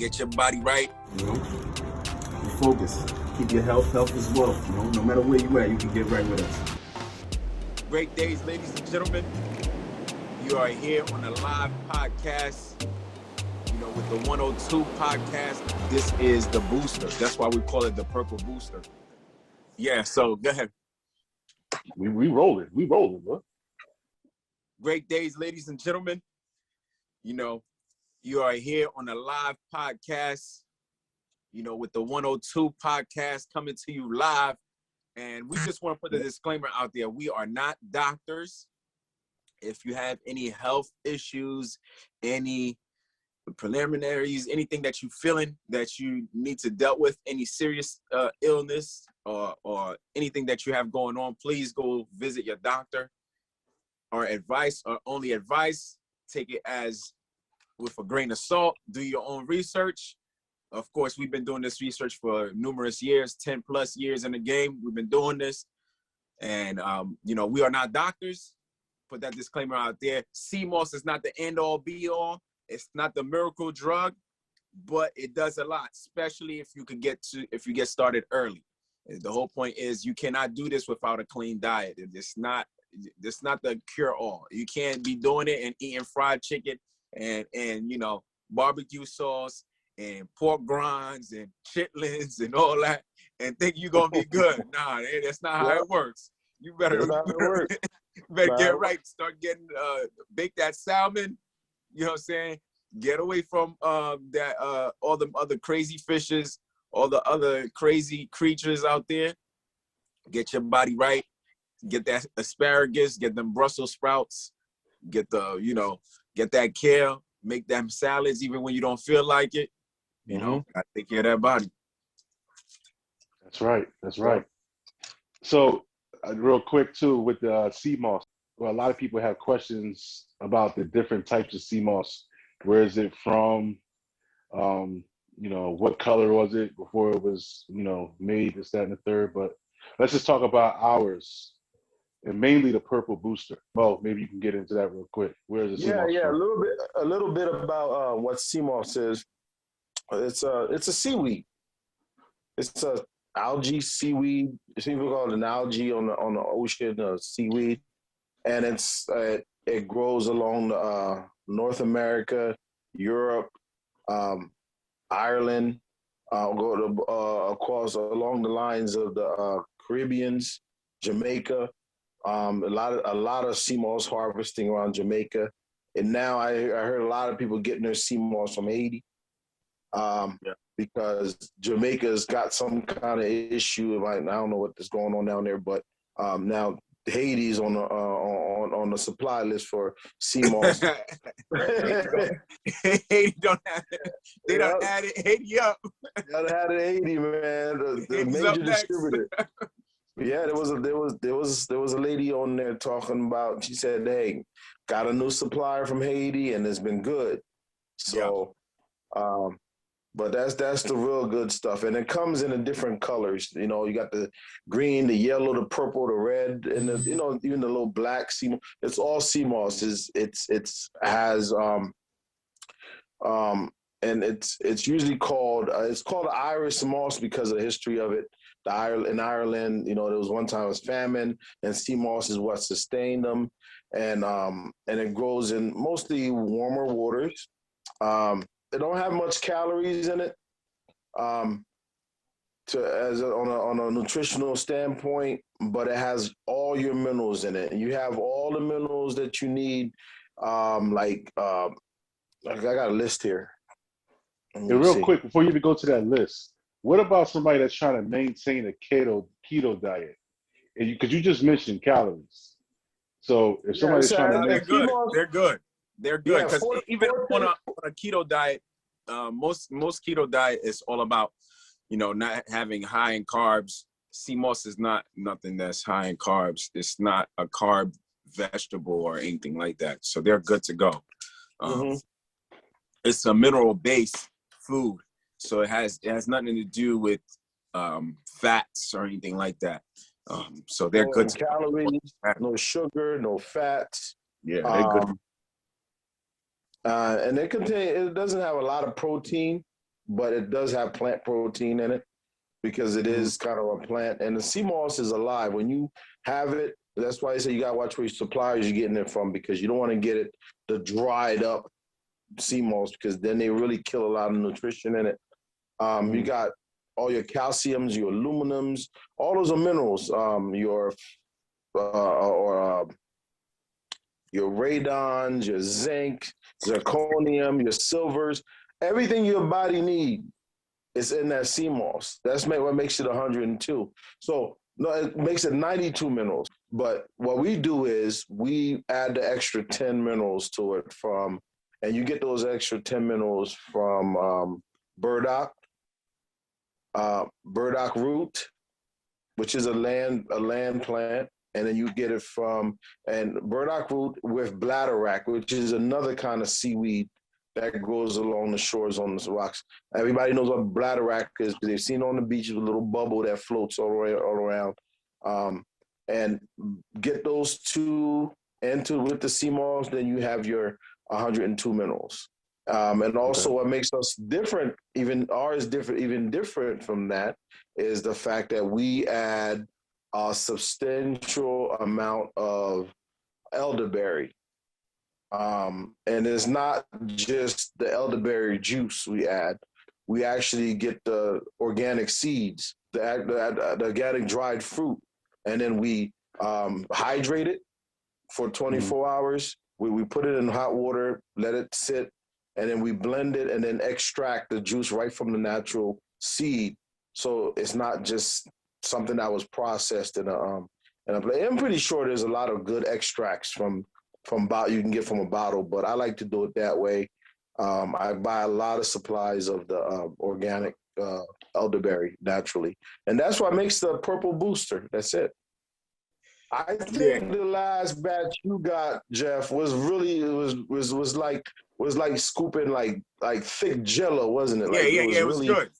Get your body right. You know, you focus. Keep your health as well. You know, no matter where you at, you can get right with us. Great days, ladies and gentlemen. You are here on a live podcast, with the 102 podcast. This is the booster. That's why we call it the Purple Booster. Yeah, so go ahead. We rolling, bro. Great days, ladies and gentlemen. You are here on a live podcast, with the 102 podcast coming to you live. And we just want to put a disclaimer out there. We are not doctors. If you have any health issues, any preliminaries, anything that you're feeling that you need to deal with, any serious illness or anything that you have going on, please go visit your doctor. Our advice, or only advice, take it as with a grain of salt. Do your own research. Of course, we've been doing this research for numerous years, 10 plus years in the game. We've been doing this. And, we are not doctors. Put that disclaimer out there. Seamoss is not the end all be all. It's not the miracle drug, but it does a lot, especially if you get started early. The whole point is you cannot do this without a clean diet. It's not the cure all. You can't be doing it and eating fried chicken and barbecue sauce and pork grinds and chitlins and all that and think you're gonna be good. Nah, that's not how it works. You better get right. Start getting bake that salmon. You know what I'm saying? Get away from all the other crazy fishes, all the other crazy creatures out there. Get your body right. Get that asparagus, get them Brussels sprouts, get that kale, make them salads even when you don't feel like it. I take care of that body. That's right. So real quick too, with the Seamoss, well, a lot of people have questions about the different types of Seamoss. Where is it from? What color was it before it was, made, this, that, and the third. But let's just talk about ours, and mainly the Purple Booster. Well, maybe you can get into that real quick. Where is the Seamoss from? A little bit about what Seamoss is. It's a seaweed. It's a algae seaweed. People call it an algae on the ocean, seaweed, and it grows along North America, Europe, Ireland, across along the lines of the Caribbeans, Jamaica. A lot of Seamoss harvesting around Jamaica, and now I heard a lot of people getting their Seamoss from Haiti, because Jamaica's got some kind of issue. Like, I don't know what is going on down there, but now Haiti's on the supply list for Seamoss. Haiti don't have it. They don't add it. Haiti up. Gotta have it, Haiti, man. The major distributor. Yeah, there was a lady on there talking about. She said, "Hey, got a new supplier from Haiti, and it's been good." So, but that's the real good stuff, and it comes in different colors. You got the green, the yellow, the purple, the red, and even the little black Seamoss. It's all Seamoss. And it's usually called Irish moss because of the history of it. In Ireland, there was one time it was famine, and Seamoss is what sustained them, and it grows in mostly warmer waters. It don't have much calories in it, on a nutritional standpoint, but it has all your minerals in it, and you have all the minerals that you need. I got a list here. And real quick, before you even go to that list, what about somebody that's trying to maintain a keto diet? Because you just mentioned calories. So if somebody's trying to, they're good. Because even on a keto diet, most keto diet is all about, not having high in carbs. Seamoss is not nothing that's high in carbs. It's not a carb vegetable or anything like that. So they're good to go. It's a mineral-based food. So it has nothing to do with fats or anything like that. So they're good. No calories, no sugar, no fats. Yeah, they're good. And it doesn't have a lot of protein. but it does have plant protein in it because it is kind of a plant. And the sea moss is alive. When you have it, that's why I say you got to watch where your suppliers you're getting it from, because you don't want to get it the dried up sea moss, because then they really kill a lot of nutrition in it. You got all your calciums, your aluminums, all those are minerals. Your radons, your zinc, zirconium, your silvers, everything your body needs is in that sea moss. That's what makes it 102. So no, it makes it 92 minerals. But what we do is we add the extra 10 minerals to it and you get those extra 10 minerals from burdock root, which is a land plant. And then you get it and burdock root with bladderwrack, which is another kind of seaweed that grows along the shores on the rocks. Everybody knows what bladderwrack is because they've seen it on the beaches, a little bubble that floats all around. And get those two with the sea moss, then you have your 102 minerals. And also what makes us different, even different from that, is the fact that we add a substantial amount of elderberry. And it's not just the elderberry juice we add. We actually get the organic seeds, the organic dried fruit, and then we hydrate it for 24 hours. We put it in hot water, let it sit, and then we blend it and then extract the juice right from the natural seed. So it's not just something that was processed in a place. I'm pretty sure there's a lot of good extracts from you can get from a bottle, but I like to do it that way. I buy a lot of supplies of the organic elderberry naturally, and that's what makes the Purple Booster. That's it. I think the last batch you got, Jeff, was really was like scooping like thick Jello, wasn't it? It was good.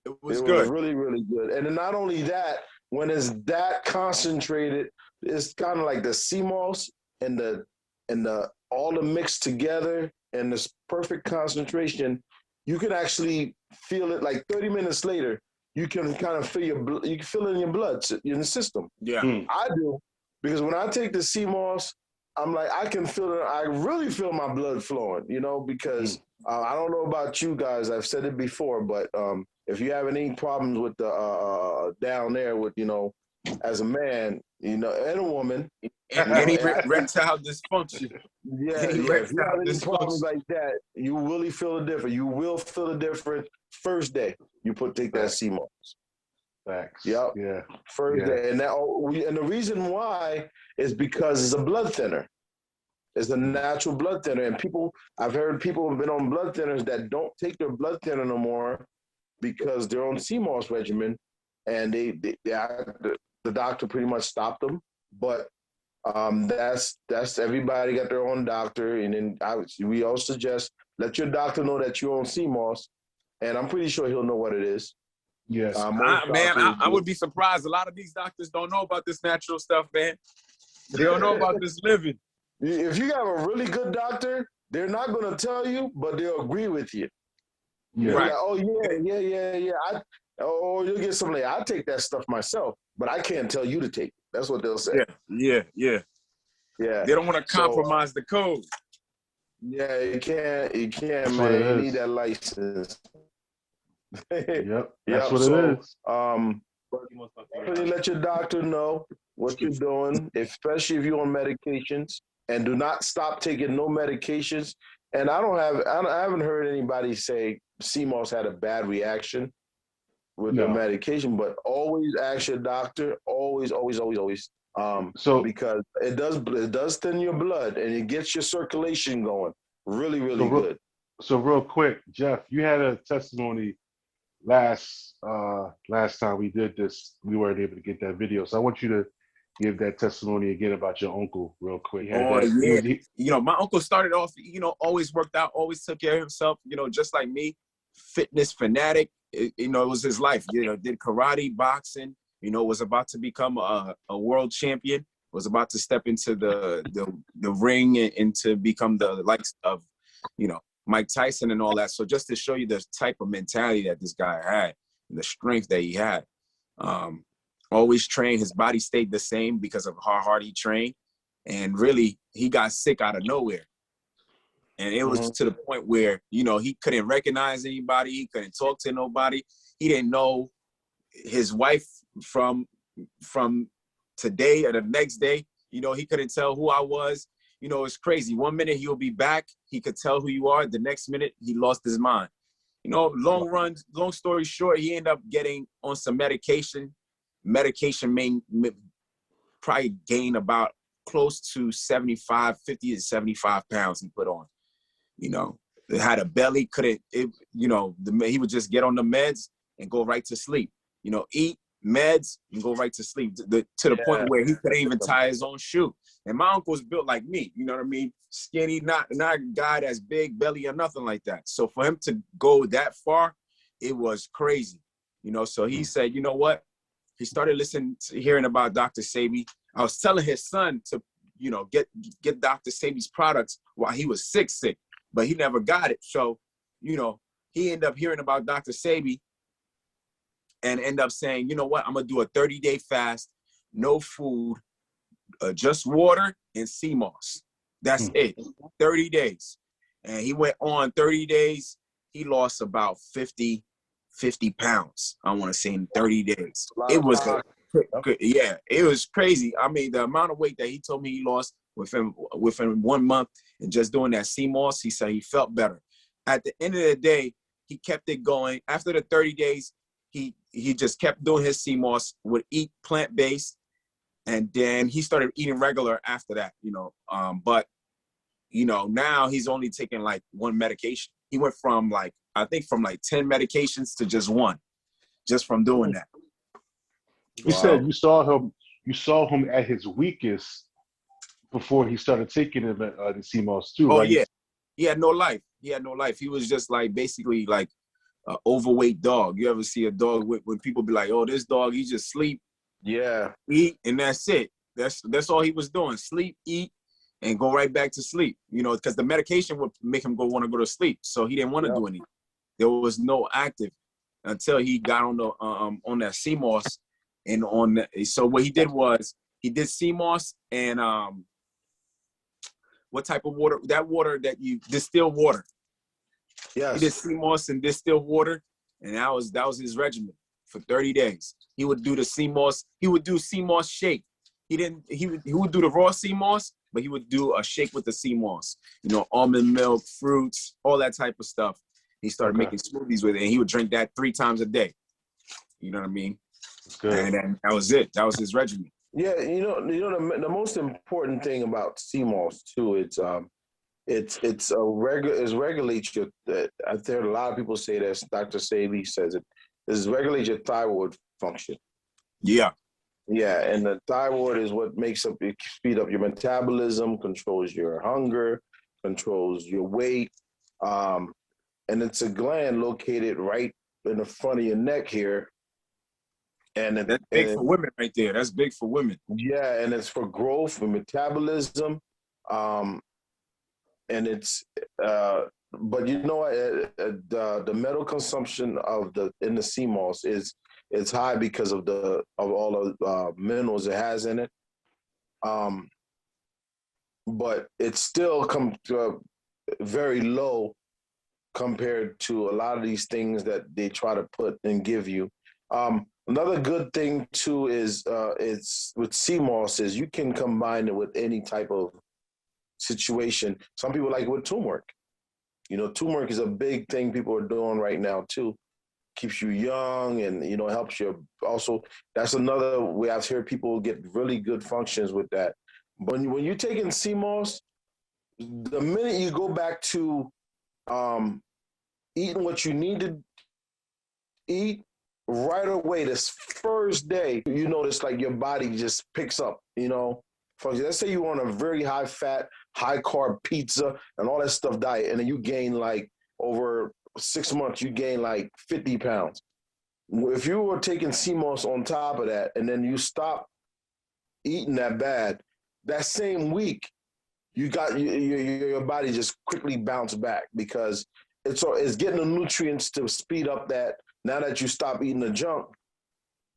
It was good. Really, really good. And then not only that, when it's that concentrated, it's kind of like the sea moss and the all the mixed together and this perfect concentration. You can actually feel it like 30 minutes later. You can kind of feel you can feel it in your blood, in the system. Yeah, I do, because when I take the sea moss, I'm like, I can feel it. I really feel my blood flowing, because I don't know about you guys. I've said it before, but if you have any problems with the down there with, as a man, and a woman, any erectile dysfunction. If you have any problems like that, you really feel the difference. You will feel the difference first day you take that sea moss. Facts. Yep. Yeah. First day, and the reason why is because it's a blood thinner. It's a natural blood thinner, and I've heard people have been on blood thinners that don't take their blood thinner no more because they're on sea moss regimen, and the doctor pretty much stopped them. But that's everybody got their own doctor, and then we all suggest let your doctor know that you're on sea moss, and I'm pretty sure he'll know what it is. Yes, I would be surprised. A lot of these doctors don't know about this natural stuff, man. They don't know about this living. If you have a really good doctor, they're not going to tell you, but they'll agree with you. Yeah. Right. Like, oh yeah. You'll get something. I take that stuff myself, but I can't tell you to take it. That's what they'll say. Yeah. They don't want to compromise the code. Yeah, you can't, man. You need that license. Yep, that's what it is. Really let your doctor know what you're doing, especially if you're on medications, and do not stop taking no medications. And I haven't heard anybody say sea moss had a bad reaction with the medication, but always ask your doctor. Always. Because it does thin your blood and it gets your circulation going really, really good. So real quick, Jeff, you had a testimony last time we did this. We weren't able to get that video, so I want you to give that testimony again about your uncle real quick. My uncle started off, always worked out, always took care of himself, just like me, fitness fanatic. It was his life. Did karate, boxing, was about to become a world champion, was about to step into the ring and to become the likes of, Mike Tyson and all that. So just to show you the type of mentality that this guy had, and the strength that he had. Always trained. His body stayed the same because of how hard he trained. And really, he got sick out of nowhere. And it was to the point where, you know, he couldn't recognize anybody. He couldn't talk to nobody. He didn't know his wife from today or the next day. You know, he couldn't tell who I was. You know, it's crazy. 1 minute he'll be back. He could tell who you are. The next minute he lost his mind. You know, long story short, he ended up getting on some medication. Medication probably gained about close to 50 to 75 pounds he put on. You know, it had a belly, he would just get on the meds and go right to sleep. You know, eat meds and go right to sleep to the point where he couldn't even tie his own shoe. And my uncle's built like me, you know what I mean? Skinny, not a guy that's big belly or nothing like that. So for him to go that far, it was crazy. You know, so he said, you know what? He started hearing about Dr. Sebi. I was telling his son to, you know, get Dr. Sebi's products while he was sick, but he never got it. So, you know, he ended up hearing about Dr. Sebi and end up saying, you know what, I'm gonna do a 30-day fast, no food, just water and Seamoss. That's it, 30 days. And he went on 30 days. He lost about 50 pounds, I want to say, in 30 days. It was, it was crazy. I mean, the amount of weight that he told me he lost within 1 month and just doing that Seamoss, he said he felt better. At the end of the day, he kept it going. After the 30 days, he just kept doing his Seamoss, would eat plant-based, and then he started eating regular after that, you know. But, you know, now he's only taking like 1 medication. He went from like 10 medications to just 1, just from doing that. You said you saw him at his weakest before he started taking the Seamoss too, right? Yeah. He had no life. He was just like basically like an overweight dog. You ever see a dog when people be like, oh, this dog, he just sleep, eat, and that's it. That's all he was doing. Sleep, eat, and go right back to sleep. You know, because the medication would make him want to go to sleep. So he didn't want to do anything. There was no active until he got on that Seamoss. And so what he did was he did Seamoss and what type of water? That water that you distill water. Yes. He did Seamoss and distilled water, and that was his regimen for 30 days. He would do the Seamoss. He would do Seamoss shake. He would do the raw Seamoss, but he would do a shake with the Seamoss. You know, almond milk, fruits, all that type of stuff. He started making smoothies with it, and he would drink that 3 times a day. You know what I mean? And that was it. That was his regimen. Yeah, you know the most important thing about Seamoss too, it regulates your. I've heard a lot of people say this. Dr. Sebi says it. It regulates your thyroid function. Yeah. Yeah, and the thyroid is what speed up your metabolism, controls your hunger, controls your weight, and it's a gland located right in the front of your neck here. And that's big for women right there. That's big for women. Yeah, and it's for growth and metabolism. And it's but you know what? The metal consumption in the Seamoss is high because of all the minerals it has in it. But it still comes very low compared to a lot of these things that they try to put and give you. Another good thing too is it's with Seamoss is you can combine it with any type of situation. Some people like it with turmeric. You know, turmeric is a big thing people are doing right now too. Keeps you young and, you know, helps you. Also, that's another way I've heard people get really good functions with that. But when you're taking Seamoss, the minute you go back to eating what you need to eat, right away, this first day, you notice like your body just picks up, you know. Let's say you on a very high fat, high carb pizza and all that stuff diet, and then you gain like over 6 months, you gain like 50 pounds. If you were taking Seamoss on top of that, and then you stop eating that bad, that same week, you got your body just quickly bounce back because it's getting the nutrients to speed up that. Now that you stop eating the junk,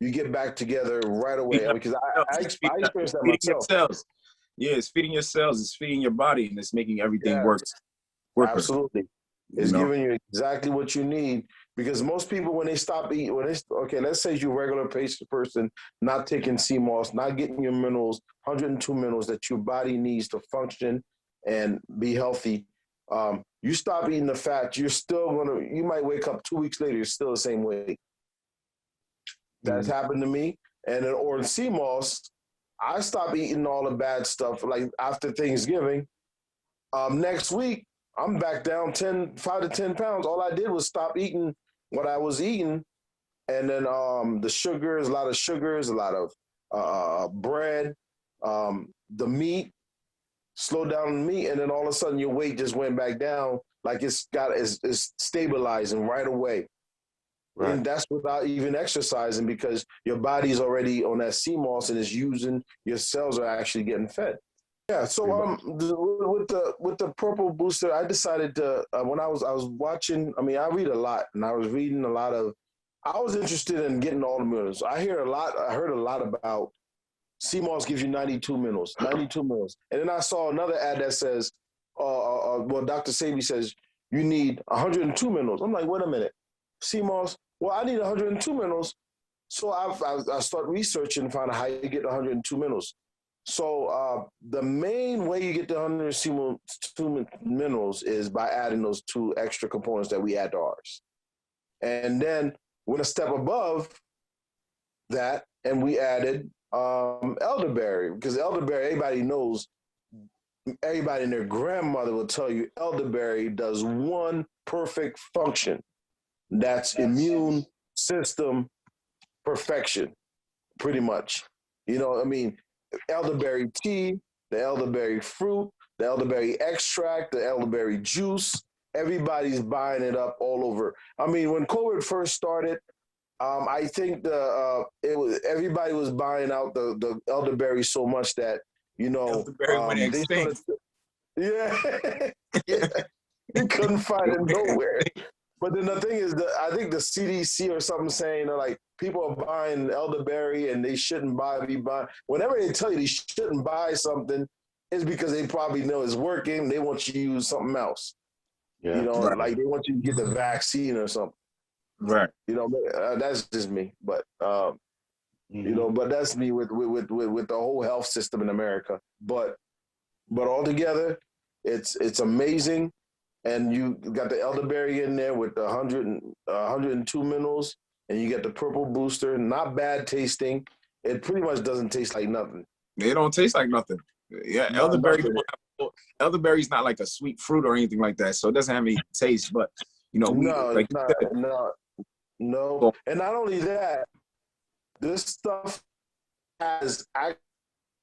you get back together right away. Because I experienced that feeding your myself. cells. Yeah, it's feeding your cells. It's feeding your body, and it's making everything work. Absolutely. It's giving you exactly what you need because most people, when they stop eating, let's say you're a regular person, not taking Seamoss, not getting your minerals, 102 minerals that your body needs to function and be healthy. You stop eating the fat, you might wake up 2 weeks later, you're still the same weight. That's happened to me. And in Seamoss, I stopped eating all the bad stuff like after Thanksgiving. Next week, I'm back down 5 to 10 pounds. All I did was stop eating what I was eating. And then the sugars, a lot of sugars, a lot of bread, the meat, slowed down the meat. And then all of a sudden your weight just went back down like it's stabilizing right away. Right. And that's without even exercising because your body's already on that Seamoss and your cells are actually getting fed. Yeah, so with the Purple Booster, I decided to when I was watching. I mean, I read a lot, and I was reading a lot of. I was interested in getting all the minerals. I heard a lot about Seamoss gives you 92 minerals, and then I saw another ad that says, Dr. Sabi says you need 102 minerals. I'm like, wait a minute, Seamoss. Well, I need 102 minerals, so I start researching and find out how you get 102 minerals. So the main way you get the 102 minerals is by adding those 2 extra components that we add to ours. And then went a step above that, and we added elderberry, because elderberry, everybody knows, everybody and their grandmother will tell you elderberry does one perfect function. That's immune system perfection, pretty much. You know, I mean, elderberry tea, the elderberry fruit, the elderberry extract, the elderberry juice. Everybody's buying it up all over. I mean, when COVID first started, I think everybody was buying out the elderberry so much that elderberry went extinct. Yeah, you couldn't find it nowhere. But then the thing is that I think the CDC or something saying like people are buying elderberry and they shouldn't be buying. Whenever they tell you they shouldn't buy something, it's because they probably know it's working. They want you to use something else. Yeah, like they want you to get the vaccine or something. Right. That's just me. But but that's me with the whole health system in America. But altogether, it's amazing. And you got the elderberry in there with the 102 minerals, and you get the Purple Booster. Not bad tasting. It pretty much doesn't taste like nothing. It don't taste like nothing. Yeah, elderberry's not like a sweet fruit or anything like that, so it doesn't have any taste. But no. And not only that, this stuff has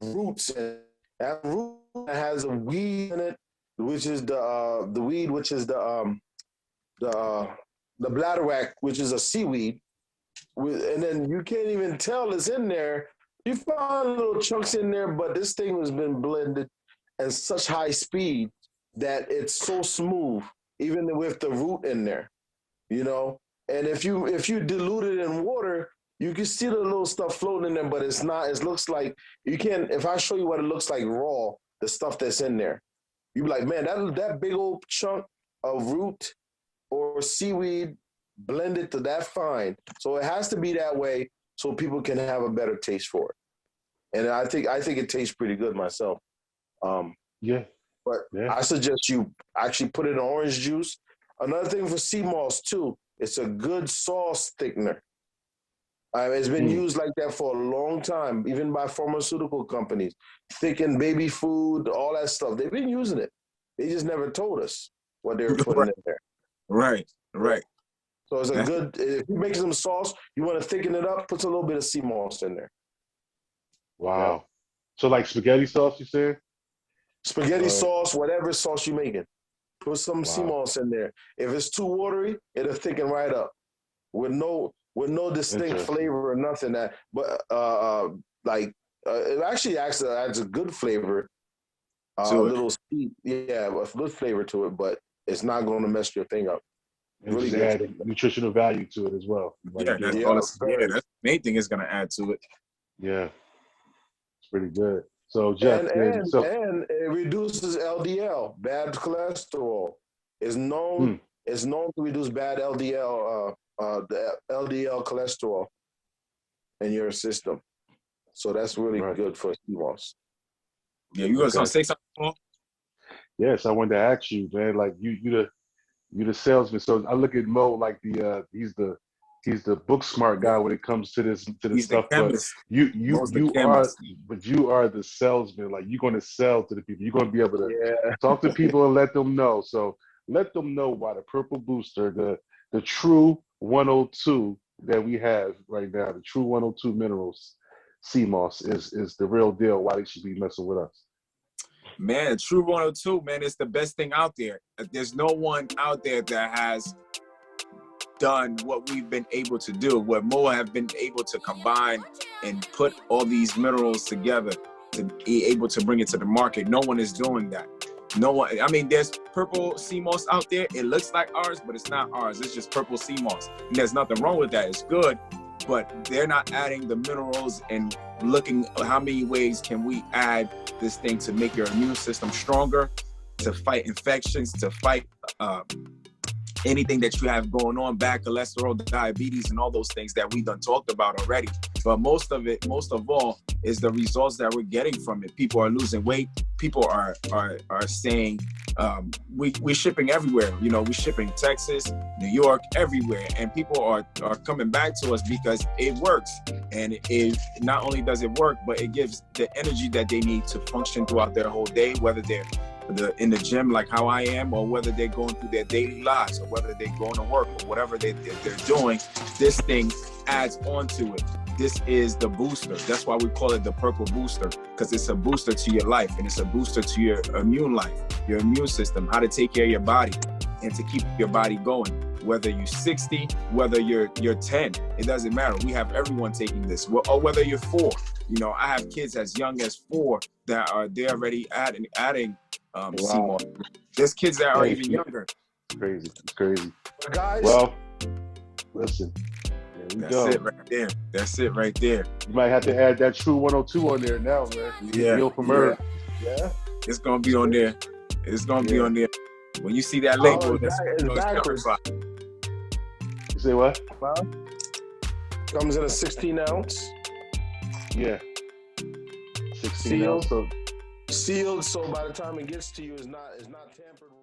roots in it. That root has a weed in it, which is the weed, which is the bladderwrack, which is a seaweed, and then you can't even tell it's in there. You find little chunks in there, but this thing has been blended at such high speed that it's so smooth, even with the root in there, And if you dilute it in water, you can see the little stuff floating in there, but it's not. It looks like you can't. If I show you what it looks like raw, the stuff that's in there. You'd be like, man, that big old chunk of root or seaweed blended to that fine. So it has to be that way so people can have a better taste for it. And I think it tastes pretty good myself. I suggest you actually put it in orange juice. Another thing for Seamoss too, it's a good sauce thickener. It's been used like that for a long time, even by pharmaceutical companies. Thicken baby food, all that stuff. They've been using it. They just never told us what they were putting in there. Right. So it's a good, if you make some sauce, you want to thicken it up, put a little bit of Seamoss in there. Wow. Yeah. So like spaghetti sauce, you said? Spaghetti sauce, whatever sauce you're making. Put some Seamoss in there. If it's too watery, it'll thicken right up with no distinct flavor or nothing. It actually adds a good flavor. to a it. little sweet, yeah, a good flavor to it, but it's not going to mess your thing up. And Really just good. add nutritional value to it as well. Like, Yeah, that's Yeah, all. That's very. the main thing is gonna add to it. yeah, it's pretty good. So Jeff, so And it reduces LDL, bad cholesterol. Is known to reduce bad LDL, the LDL cholesterol in your system. So that's really good for Seamoss. Yeah, you gonna say something more? yes, I wanted to ask you, man. Like you the salesman. So I look at Mo like he's the book smart guy when it comes to this He's stuff. the chemist. But you are the salesman. Like you're going to sell to the people. You're going to be able to talk to people and let them know. So let them know why the Purple Booster, the Tru102 that we have right now, the Tru102 Minerals Seamoss is the real deal. Why they should be messing with us. Man, Tru102, man, it's the best thing out there. There's no one out there that has done what we've been able to do, what Mo have been able to combine and put all these minerals together to be able to bring it to the market. No one is doing that. No one. I mean, there's Purple Seamoss out there. It looks like ours, but it's not ours. It's just Purple Seamoss. And there's nothing wrong with that. It's good, but they're not adding the minerals and looking how many ways can we add this thing to make your immune system stronger, to fight infections, to fight anything that you have going on, bad cholesterol, diabetes, and all those things that we done talked about already. But most of all, is the results that we're getting from it. People are losing weight. People are saying we're shipping everywhere. You know, we're shipping Texas, New York, everywhere, and people are coming back to us because it works. And it not only does it work, but it gives the energy that they need to function throughout their whole day, whether they're in the gym like how I am, or whether they're going through their daily lives, or whether they're going to work, or whatever they're doing. This thing adds on to it. This is the booster. That's why we call it the Purple Booster, because it's a booster to your life, and it's a booster to your immune life, your immune system, how to take care of your body and to keep your body going. Whether you're 60, whether you're 10, it doesn't matter. We have everyone taking this, or whether you're 4. You know, I have kids as young as 4 that they're already adding Seamoss. There's kids that are even younger. It's crazy. Guys, well, listen. That's it right there. You might have to add that Tru102 on there now, man. Yeah. From her. Yeah. It's gonna be on there. It's gonna be on there. When you see that label, it's backwards. You say what? Comes in a 16 ounce. Yeah. 16 ounce. Sealed, so by the time it gets to you, it's not tampered with.